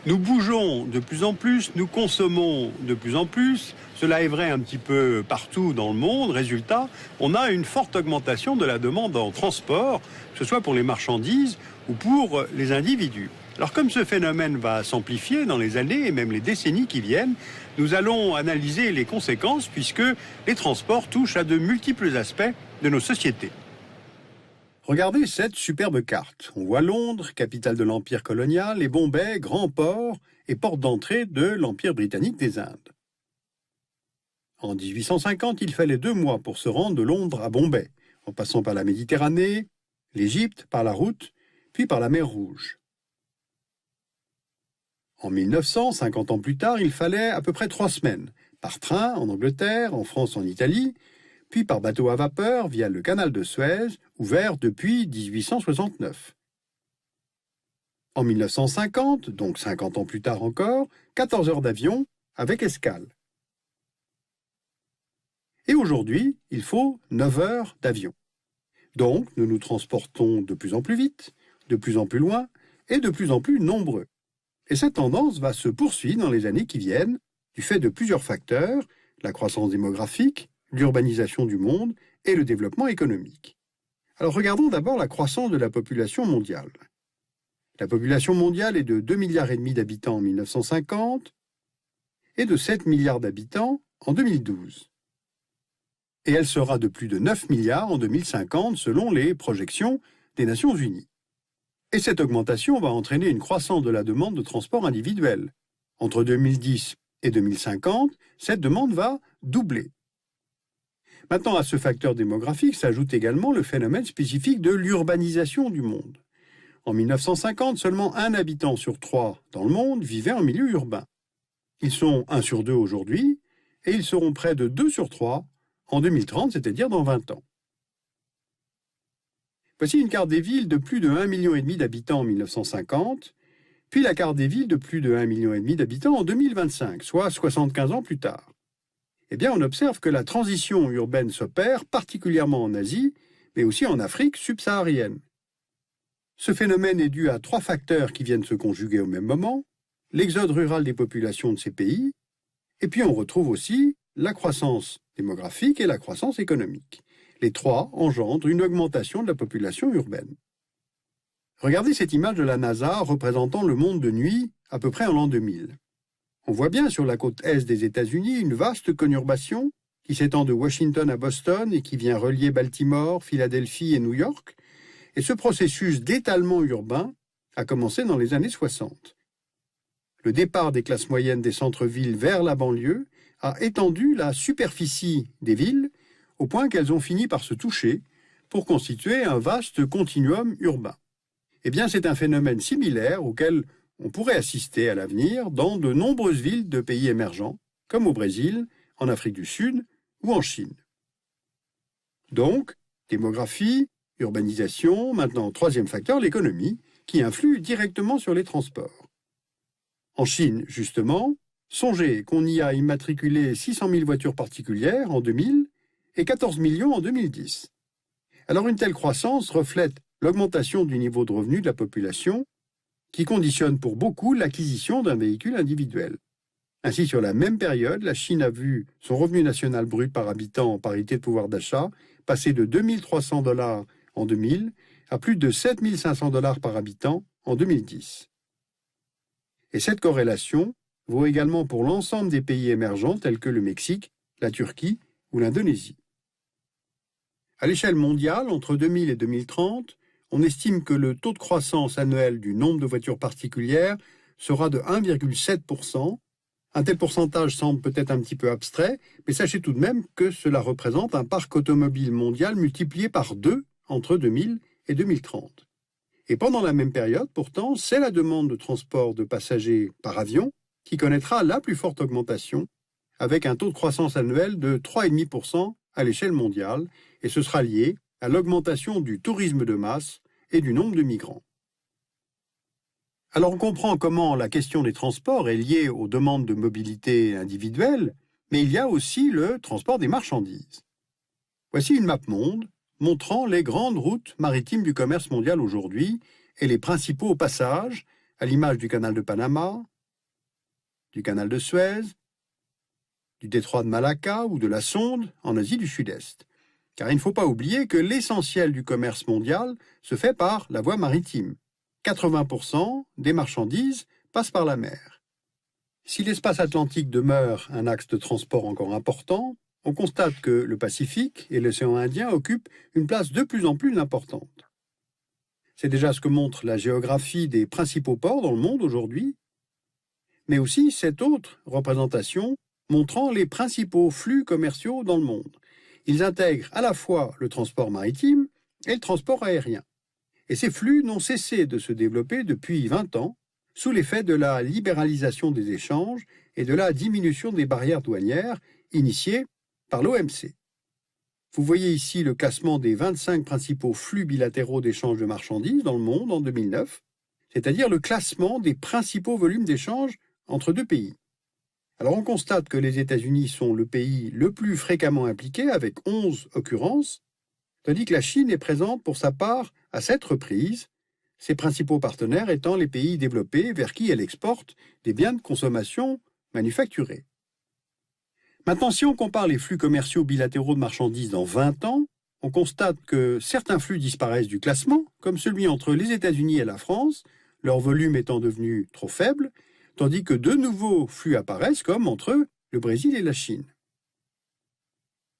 Nous bougeons de plus en plus, nous consommons de plus en plus. Cela est vrai un petit peu partout dans le monde. Résultat, on a une forte augmentation de la demande en transport, que ce soit pour les marchandises ou pour les individus. Alors comme ce phénomène va s'amplifier dans les années et même les décennies qui viennent, nous allons analyser les conséquences puisque les transports touchent à de multiples aspects de nos sociétés. Regardez cette superbe carte. On voit Londres, capitale de l'Empire colonial, et Bombay, grand port et porte d'entrée de l'Empire britannique des Indes. En 1850, il fallait 2 mois pour se rendre de Londres à Bombay, en passant par la Méditerranée, l'Égypte, par la route, puis par la mer Rouge. En 1900, 50 ans plus tard, il fallait à peu près 3 semaines, par train en Angleterre, en France, en Italie, puis par bateau à vapeur via le canal de Suez, ouvert depuis 1869. En 1950, donc 50 ans plus tard encore, 14 heures d'avion avec escale. Et aujourd'hui, il faut 9 heures d'avion. Donc, nous nous transportons de plus en plus vite, de plus en plus loin et de plus en plus nombreux. Et cette tendance va se poursuivre dans les années qui viennent, du fait de plusieurs facteurs, la croissance démographique, l'urbanisation du monde et le développement économique. Alors regardons d'abord la croissance de la population mondiale. La population mondiale est de 2,5 milliards d'habitants en 1950 et de 7 milliards d'habitants en 2012. Et elle sera de plus de 9 milliards en 2050 selon les projections des Nations Unies. Et cette augmentation va entraîner une croissance de la demande de transport individuel. Entre 2010 et 2050, cette demande va doubler. Maintenant, à ce facteur démographique s'ajoute également le phénomène spécifique de l'urbanisation du monde. En 1950, seulement 1 habitant sur 3 dans le monde vivait en milieu urbain. Ils sont 1 sur 2 aujourd'hui, et ils seront près de 2 sur 3 en 2030, c'est-à-dire dans 20 ans. Voici une carte des villes de plus de 1,5 million d'habitants en 1950, puis la carte des villes de plus de 1,5 million d'habitants en 2025, soit 75 ans plus tard. Eh bien, on observe que la transition urbaine s'opère particulièrement en Asie, mais aussi en Afrique subsaharienne. Ce phénomène est dû à 3 facteurs qui viennent se conjuguer au même moment, l'exode rural des populations de ces pays, et puis on retrouve aussi la croissance démographique et la croissance économique. Les 3 engendrent une augmentation de la population urbaine. Regardez cette image de la NASA représentant le monde de nuit à peu près en l'an 2000. On voit bien sur la côte est des États-Unis une vaste conurbation qui s'étend de Washington à Boston et qui vient relier Baltimore, Philadelphie et New York. Et ce processus d'étalement urbain a commencé dans les années 60. Le départ des classes moyennes des centres-villes vers la banlieue a étendu la superficie des villes au point qu'elles ont fini par se toucher pour constituer un vaste continuum urbain. Eh bien, c'est un phénomène similaire auquel on pourrait assister à l'avenir dans de nombreuses villes de pays émergents, comme au Brésil, en Afrique du Sud ou en Chine. Donc, démographie, urbanisation, maintenant 3e facteur, l'économie, qui influe directement sur les transports. En Chine, justement, songez qu'on y a immatriculé 600 000 voitures particulières en 2000 et 14 millions en 2010. Alors une telle croissance reflète l'augmentation du niveau de revenu de la population qui conditionne pour beaucoup l'acquisition d'un véhicule individuel. Ainsi, sur la même période, la Chine a vu son revenu national brut par habitant en parité de pouvoir d'achat passer de 2 300 $ en 2000 à plus de 7 500 $ par habitant en 2010. Et cette corrélation vaut également pour l'ensemble des pays émergents tels que le Mexique, la Turquie ou l'Indonésie. À l'échelle mondiale, entre 2000 et 2030, on estime que le taux de croissance annuel du nombre de voitures particulières sera de 1,7%. Un tel pourcentage semble peut-être un petit peu abstrait, mais sachez tout de même que cela représente un parc automobile mondial multiplié par 2 entre 2000 et 2030. Et pendant la même période, pourtant, c'est la demande de transport de passagers par avion qui connaîtra la plus forte augmentation, avec un taux de croissance annuel de 3,5% à l'échelle mondiale, et ce sera lié à l'augmentation du tourisme de masse et du nombre de migrants. Alors on comprend comment la question des transports est liée aux demandes de mobilité individuelle, mais il y a aussi le transport des marchandises. Voici une map monde montrant les grandes routes maritimes du commerce mondial aujourd'hui et les principaux passages, à l'image du canal de Panama, du canal de Suez, du détroit de Malacca ou de la Sonde en Asie du Sud-Est. Car il ne faut pas oublier que l'essentiel du commerce mondial se fait par la voie maritime. 80% des marchandises passent par la mer. Si l'espace atlantique demeure un axe de transport encore important, on constate que le Pacifique et l'océan Indien occupent une place de plus en plus importante. C'est déjà ce que montre la géographie des principaux ports dans le monde aujourd'hui, mais aussi cette autre représentation montrant les principaux flux commerciaux dans le monde. Ils intègrent à la fois le transport maritime et le transport aérien. Et ces flux n'ont cessé de se développer depuis 20 ans, sous l'effet de la libéralisation des échanges et de la diminution des barrières douanières initiées par l'OMC. Vous voyez ici le classement des 25 principaux flux bilatéraux d'échange de marchandises dans le monde en 2009, c'est-à-dire le classement des principaux volumes d'échanges entre deux pays. Alors on constate que les États-Unis sont le pays le plus fréquemment impliqué, avec 11 occurrences, tandis que la Chine est présente pour sa part à 7 reprises, ses principaux partenaires étant les pays développés vers qui elle exporte des biens de consommation manufacturés. Maintenant, si on compare les flux commerciaux bilatéraux de marchandises dans 20 ans, on constate que certains flux disparaissent du classement, comme celui entre les États-Unis et la France, leur volume étant devenu trop faible, tandis que de nouveaux flux apparaissent, comme entre le Brésil et la Chine.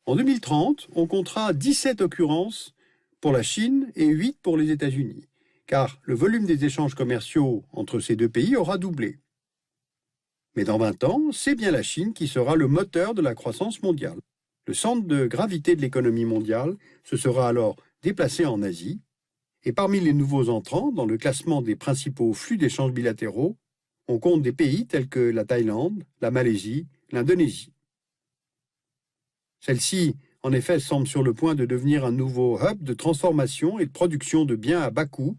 En 2030, on comptera 17 occurrences pour la Chine et 8 pour les États-Unis, car le volume des échanges commerciaux entre ces deux pays aura doublé. Mais dans 20 ans, c'est bien la Chine qui sera le moteur de la croissance mondiale. Le centre de gravité de l'économie mondiale se sera alors déplacé en Asie, et parmi les nouveaux entrants dans le classement des principaux flux d'échanges bilatéraux, on compte des pays tels que la Thaïlande, la Malaisie, l'Indonésie. Celle-ci, en effet, semble sur le point de devenir un nouveau hub de transformation et de production de biens à bas coût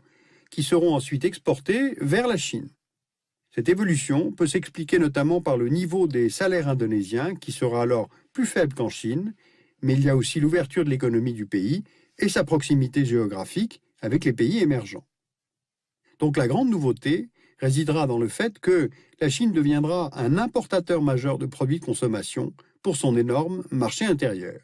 qui seront ensuite exportés vers la Chine. Cette évolution peut s'expliquer notamment par le niveau des salaires indonésiens qui sera alors plus faible qu'en Chine, mais il y a aussi l'ouverture de l'économie du pays et sa proximité géographique avec les pays émergents. Donc la grande nouveauté résidera dans le fait que la Chine deviendra un importateur majeur de produits de consommation pour son énorme marché intérieur.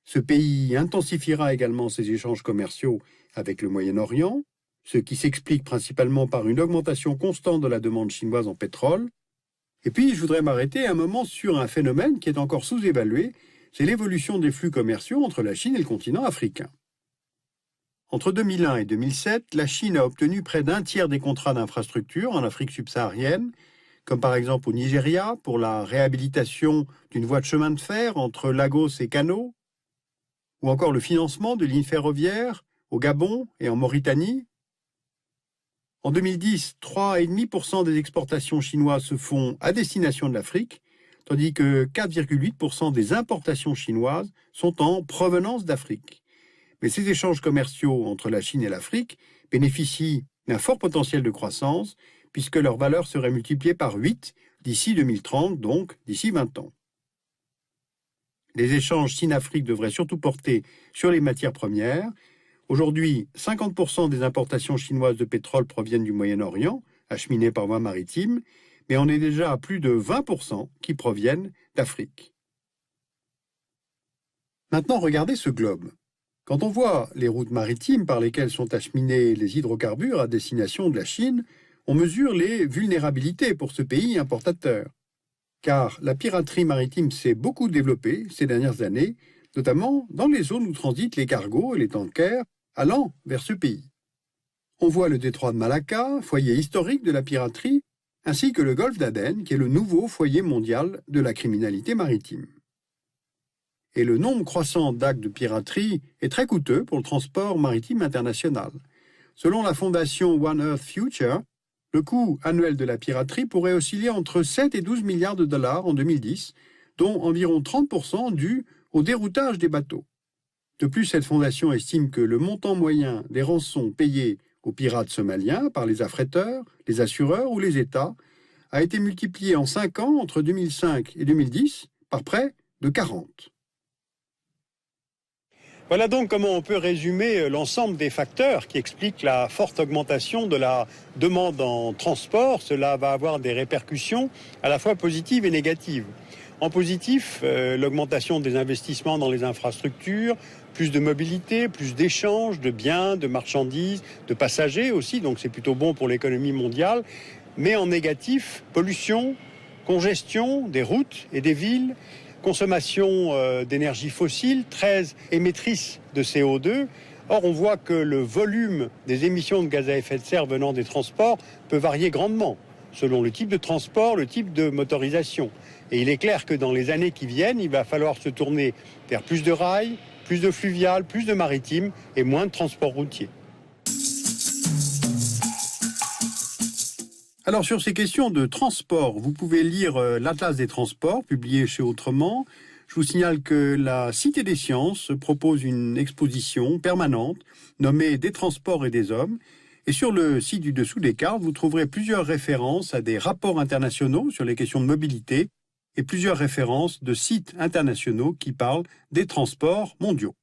Ce pays intensifiera également ses échanges commerciaux avec le Moyen-Orient, ce qui s'explique principalement par une augmentation constante de la demande chinoise en pétrole. Et puis, je voudrais m'arrêter un moment sur un phénomène qui est encore sous-évalué, c'est l'évolution des flux commerciaux entre la Chine et le continent africain. Entre 2001 et 2007, la Chine a obtenu près d'un tiers des contrats d'infrastructure en Afrique subsaharienne, comme par exemple au Nigeria pour la réhabilitation d'une voie de chemin de fer entre Lagos et Kano, ou encore le financement de lignes ferroviaires au Gabon et en Mauritanie. En 2010, 3,5% des exportations chinoises se font à destination de l'Afrique, tandis que 4,8% des importations chinoises sont en provenance d'Afrique. Mais ces échanges commerciaux entre la Chine et l'Afrique bénéficient d'un fort potentiel de croissance, puisque leur valeur serait multipliée par 8 d'ici 2030, donc d'ici 20 ans. Les échanges Chine-Afrique devraient surtout porter sur les matières premières. Aujourd'hui, 50% des importations chinoises de pétrole proviennent du Moyen-Orient, acheminées par voie maritime, mais on est déjà à plus de 20% qui proviennent d'Afrique. Maintenant, regardez ce globe. Quand on voit les routes maritimes par lesquelles sont acheminés les hydrocarbures à destination de la Chine, on mesure les vulnérabilités pour ce pays importateur. Car la piraterie maritime s'est beaucoup développée ces dernières années, notamment dans les zones où transitent les cargos et les tankers allant vers ce pays. On voit le détroit de Malacca, foyer historique de la piraterie, ainsi que le golfe d'Aden, qui est le nouveau foyer mondial de la criminalité maritime. Et le nombre croissant d'actes de piraterie est très coûteux pour le transport maritime international. Selon la fondation One Earth Future, le coût annuel de la piraterie pourrait osciller entre 7 et 12 milliards de dollars en 2010, dont environ 30% dû au déroutage des bateaux. De plus, cette fondation estime que le montant moyen des rançons payées aux pirates somaliens par les affréteurs, les assureurs ou les États a été multiplié en 5 ans entre 2005 et 2010 par près de 40. Voilà donc comment on peut résumer l'ensemble des facteurs qui expliquent la forte augmentation de la demande en transport. Cela va avoir des répercussions à la fois positives et négatives. En positif, l'augmentation des investissements dans les infrastructures, plus de mobilité, plus d'échanges de biens, de marchandises, de passagers aussi, donc c'est plutôt bon pour l'économie mondiale. Mais en négatif, pollution, congestion des routes et des villes, consommation d'énergie fossile, très émettrice de CO2. Or, on voit que le volume des émissions de gaz à effet de serre venant des transports peut varier grandement, selon le type de transport, le type de motorisation. Et il est clair que dans les années qui viennent, il va falloir se tourner vers plus de rails, plus de fluvial, plus de maritime et moins de transport routier. Alors sur ces questions de transport, vous pouvez lire l'Atlas des transports, publié chez Autrement. Je vous signale que la Cité des Sciences propose une exposition permanente nommée Des transports et des hommes. Et sur le site du dessous des cartes, vous trouverez plusieurs références à des rapports internationaux sur les questions de mobilité et plusieurs références de sites internationaux qui parlent des transports mondiaux.